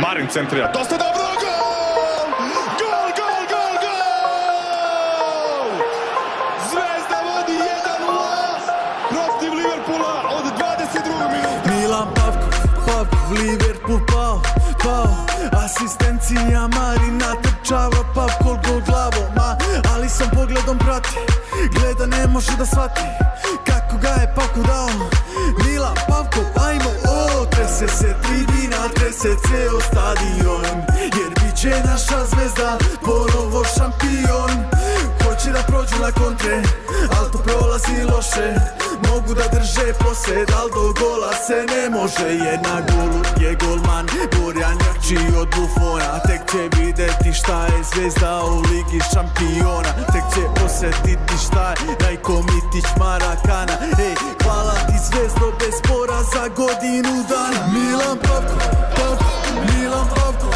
Marin centrira, dosta dobro, gol! Gol, gol, gol, gol! Zvezda vodi 1:0 protiv Liverpoola od 22. minuta. Milan Pavkov, Liverpool pao. Asistencija Marina trčava, Pavkov gol glavom, ali sam pogledom prati. Gleda, ne može da shvati kako ga je Pavkov dao. Milan Pavkov, ajmo, trese se tribina, trese ceo stadion, jer bit će naša zvezda ponovo šampion. Hoće da prođu na kontre, al to prolazi loše. Mogu da drže posed, al do gola se ne može. Jer na golu je golman Borjan jači od Buffona. Tek će videti šta je zvezda u ligi šampiona. Tek će osjetiti šta je Rajko Mitić Marakana. Ej, hvala ti zvezdo bez poraza godinu dana. Milan Pavkov, Milan Pavkov,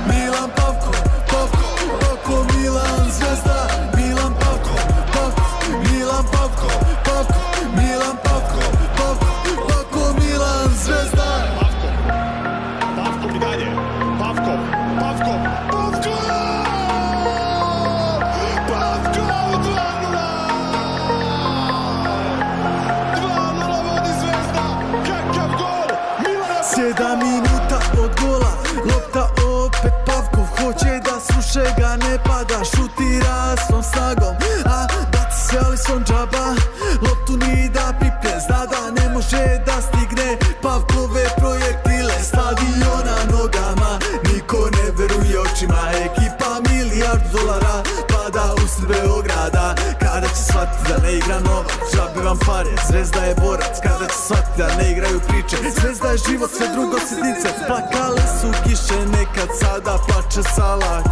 Milan Pavkov, Milan zvezda. Milan Pavkov, Milan Pavkov, Milan Pavkov, Milan zvezda. Pavkov i dalje, Pavkov, Pavkov 2:0 vodi Zvezda, kakav gol, Milana. 7 minuta od gola, lopta opet Pavkov, hoće da sruše ga, ne pada, šutira svom snagom, a baci se Alisson džaba, loptu ni da pipne, zna da ne može da stigne Pavkove projektile, stadiona nogama, niko ne veruje očima, ekipa milijardu dolara pada usred Beograda. Kada će shvatiti da ne igra Novak, džabe vam pare, zvezda je borac. Kada će shvatiti da ne igraju priče, zvezda je život, sve drugo sitnice. Plakale su kiše nekad, sada plače Salah.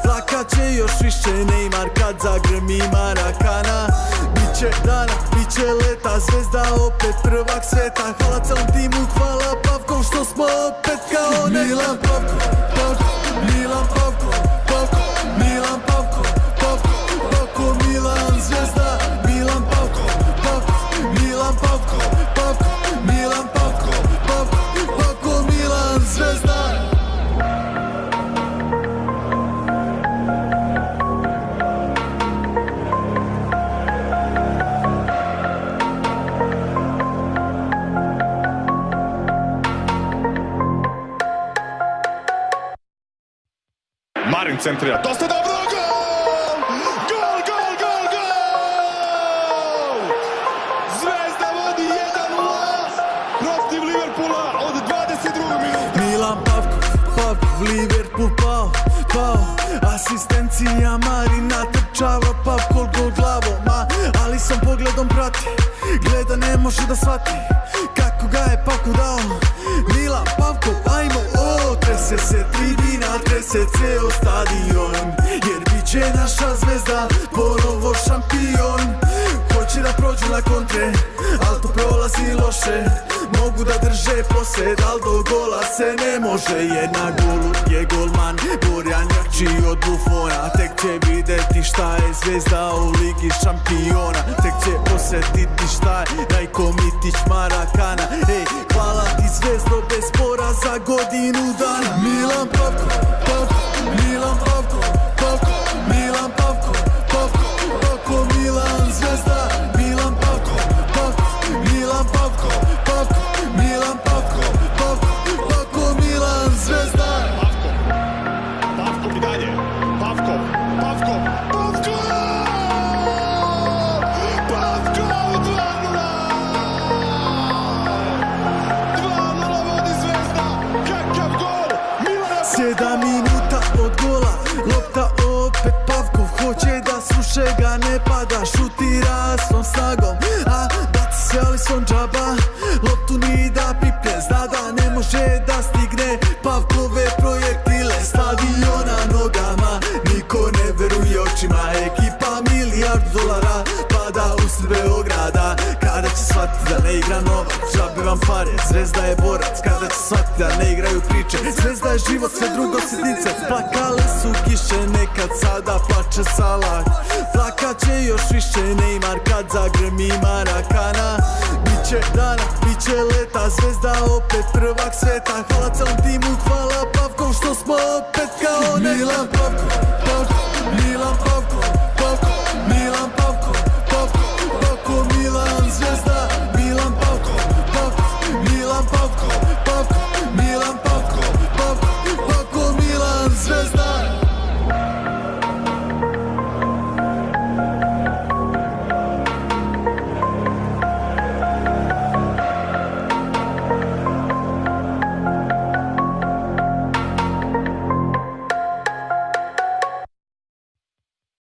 Plakaće još više Neymar kad zagrmi Marakana. Biće dana, biće leta, zvezda opet prvak sveta. Hvala celom timu, hvala Pavkov što smo opet kao ne. Milan Pavkov, Milan Pavkov, Milan Pavkov, Milan zvezda. Milan Pavkov, Milan Pavkov, Milan Pavkov, Milan zvezda. Marin centrira, dosta dobro, gol! Gol, gol, gol, gol! Zvezda vodi 1:0 protiv Liverpoola od 22. minuta. Milan Pavkov, Liverpool pao. Asistencija Marina trčava, Pavkov gol glavom, ali sam pogledom prati. Gleda, ne može da shvati kako ga je Pavkov dao. Milan Pavkov, ajmo, trese se tribina, trese ceo stadion, jer bit će naša zvezda ponovo šampion. Hoće da prođu na kontre, al to prolazi loše. Mogu da drže posed, al do gola se ne može. Jer na golu je golman Borjan jači od Buffona. Tek će videti šta je zvezda u ligi šampiona. Tek će osjetiti šta je Rajko Mitić Marakana. Ej, hvala ti zvezdo bez poraza godinu dana. Milan Pavkov, Milan Pavkov, Milan Pavkov, Milan zvezda. Milan Pavkov, Milan Pavkov, Milan Pavkov, Milan zvezda. Pavkov i dalje, Pavkov, Pavkov 2:0 vodi Zvezda, kakav gol, Milana. 7 minuta od gola, lopta opet Pavkov, hoće da sruše ga, ne pada, šutira svom snagom, a baci se Alisson džaba, loptu ni da pipne, zna da ne može da stigne Pavkove projektile, stadiona nogama, niko ne veruje očima, ekipa milijardu dolara pada usred Beograda. Kada će shvatiti da ne igra Novak, džabe vam pare, zvezda je borac. Kada će shvatiti da ne igraju priče, zvezda je život, sve drugo sitnice. Plakale su kiše nekad, sada plače Salah. Plakaće još više Neymar kad zagrmi Marakana. Biće dana, biće leta, zvezda opet prvak sveta. Hvala celom